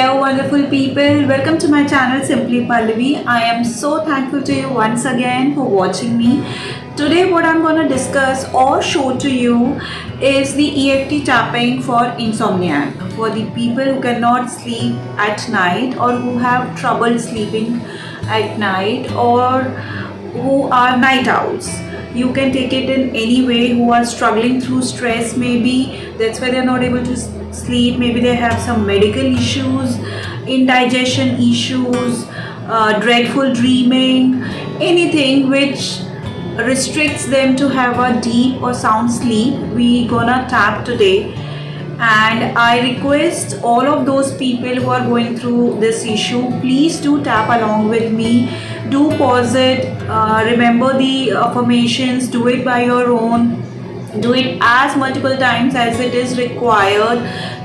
Hello, wonderful people. Welcome to my channel Simply Pallavi. I am so thankful to you once again for watching me. Today, what I'm going to discuss or show to you is the EFT tapping for insomniac, for the people who cannot sleep at night or who have trouble sleeping at night or who are night owls. You can take it in any way, who are struggling through stress, maybe that's why they're not able to sleep, maybe they have some medical issues, indigestion issues, dreadful dreaming, anything which restricts them to have a deep or sound sleep. We gonna tap today, and I request all of those people who are going through this issue, please do tap along with me. Do pause it, remember the affirmations, do it by your own, do it as multiple times as it is required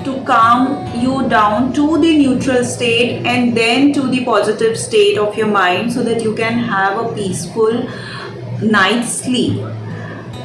to calm you down to the neutral state and then to the positive state of your mind, so that you can have a peaceful night's sleep.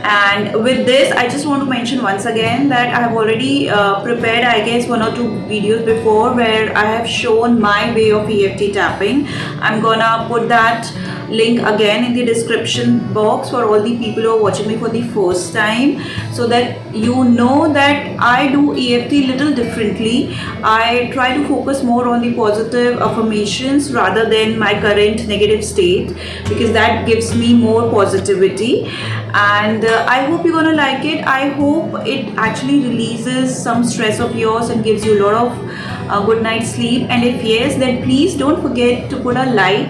And with this, I just want to mention once again that I have already prepared, I guess, one or two videos before where I have shown my way of EFT tapping. I'm gonna put that link again in the description box for all the people who are watching me for the first time, so that you know that I do EFT little differently. I try to focus more on the positive affirmations rather than my current negative state, because that gives me more positivity. And I hope you're gonna like it. I hope it actually releases some stress of yours and gives you a lot of good night's sleep. And if yes, then please don't forget to put a like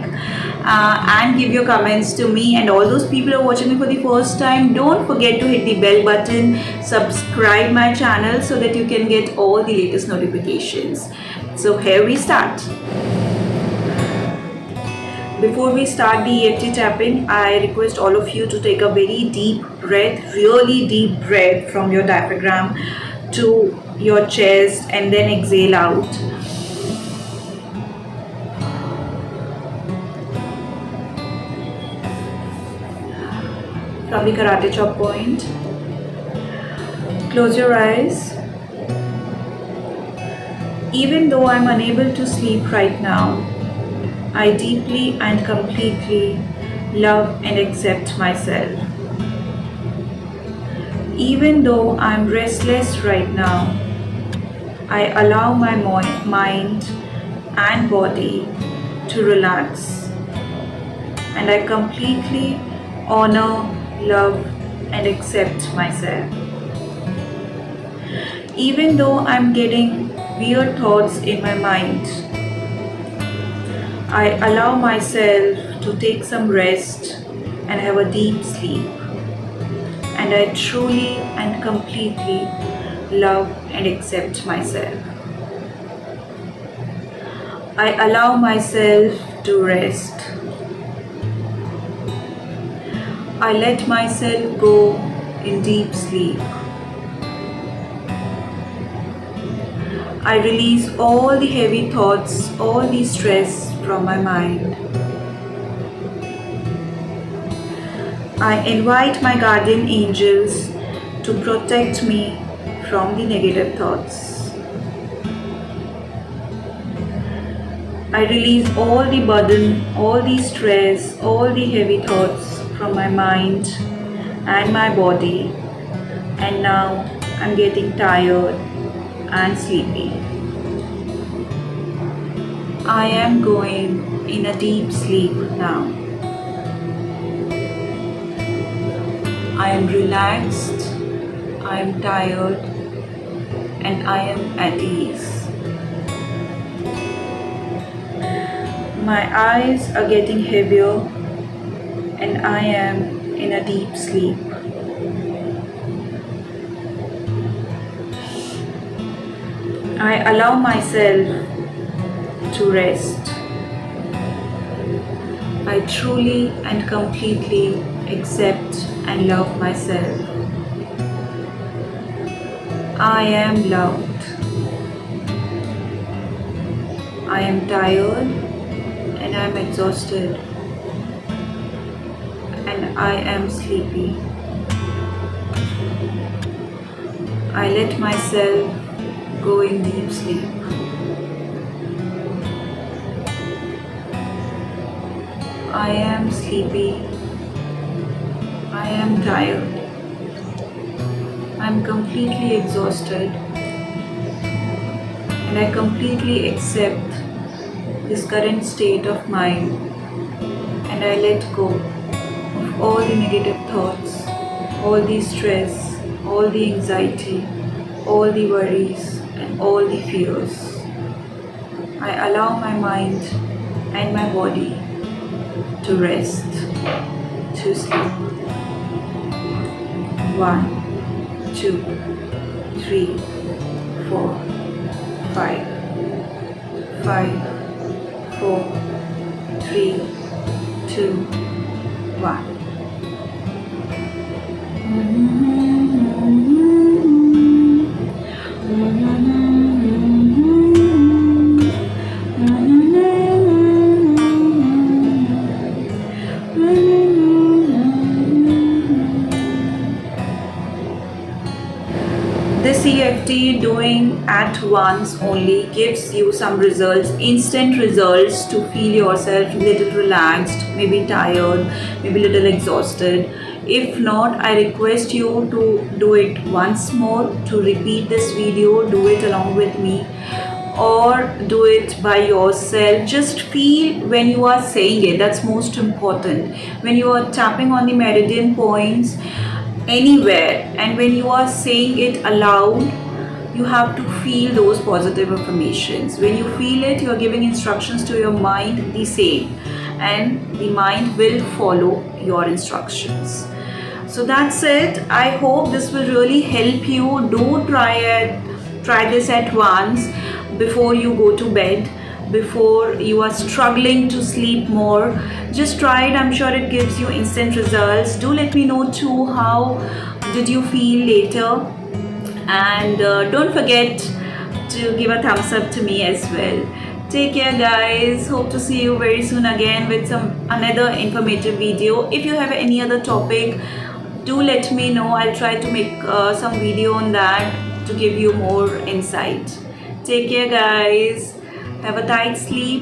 and give your comments to me. And all those people who are watching me for the first time, don't forget to hit the bell button, subscribe my channel so that you can get all the latest notifications. So here we start. Before we start the EFT tapping, I request all of you to take a very deep breath, really deep breath from your diaphragm to your chest, and then exhale out. From the karate chop point, close your eyes. Even though I'm unable to sleep right now, I deeply and completely love and accept myself. Even though I'm restless right now, I allow my mind and body to relax, and I completely honor, love, and accept myself. Even though I'm getting weird thoughts in my mind, I allow myself to take some rest and have a deep sleep. And I truly and completely love and accept myself. I allow myself to rest. I let myself go in deep sleep. I release all the heavy thoughts, all the stress from my mind. I invite my guardian angels to protect me from the negative thoughts. I release all the burden, all the stress, all the heavy thoughts from my mind and my body. And now I'm getting tired and sleepy. I am going in a deep sleep now. I am relaxed, I am tired, and I am at ease. My eyes are getting heavier, and I am in a deep sleep. I allow myself to rest. I truly and completely accept and love myself. I am loved. I am tired and I am exhausted, and I am sleepy. I let myself go in deep sleep. I am sleepy. I am tired. I'm completely exhausted. And I completely accept this current state of mind. And I let go of all the negative thoughts, all the stress, all the anxiety, all the worries, and all the fears. I allow my mind and my body to rest, to sleep. 1, 2, 3, 4, 5, 5, 4, 3, 2, 1. This EFT doing at once only gives you some results, instant results, to feel yourself little relaxed, maybe tired, maybe little exhausted. If not, I request you to do it once more, to repeat this video, do it along with me, or do it by yourself. Just feel when you are saying it, that's most important. When you are tapping on the meridian points anywhere, and when you are saying it aloud, you have to feel those positive affirmations. When you feel it, you are giving instructions to your mind the same, and the mind will follow your instructions. So that's it. I hope this will really help you. Do try this at once before you go to bed, before you are struggling to sleep more. Just try it. I'm sure it gives you instant results. Do let me know too, how did you feel later, and don't forget to give a thumbs up to me as well. Take care, guys. Hope to see you very soon again with some another informative video. If you have any other topic, do let me know. I'll try to make some video on that to give you more insight. Take care, guys. Have a tight sleep.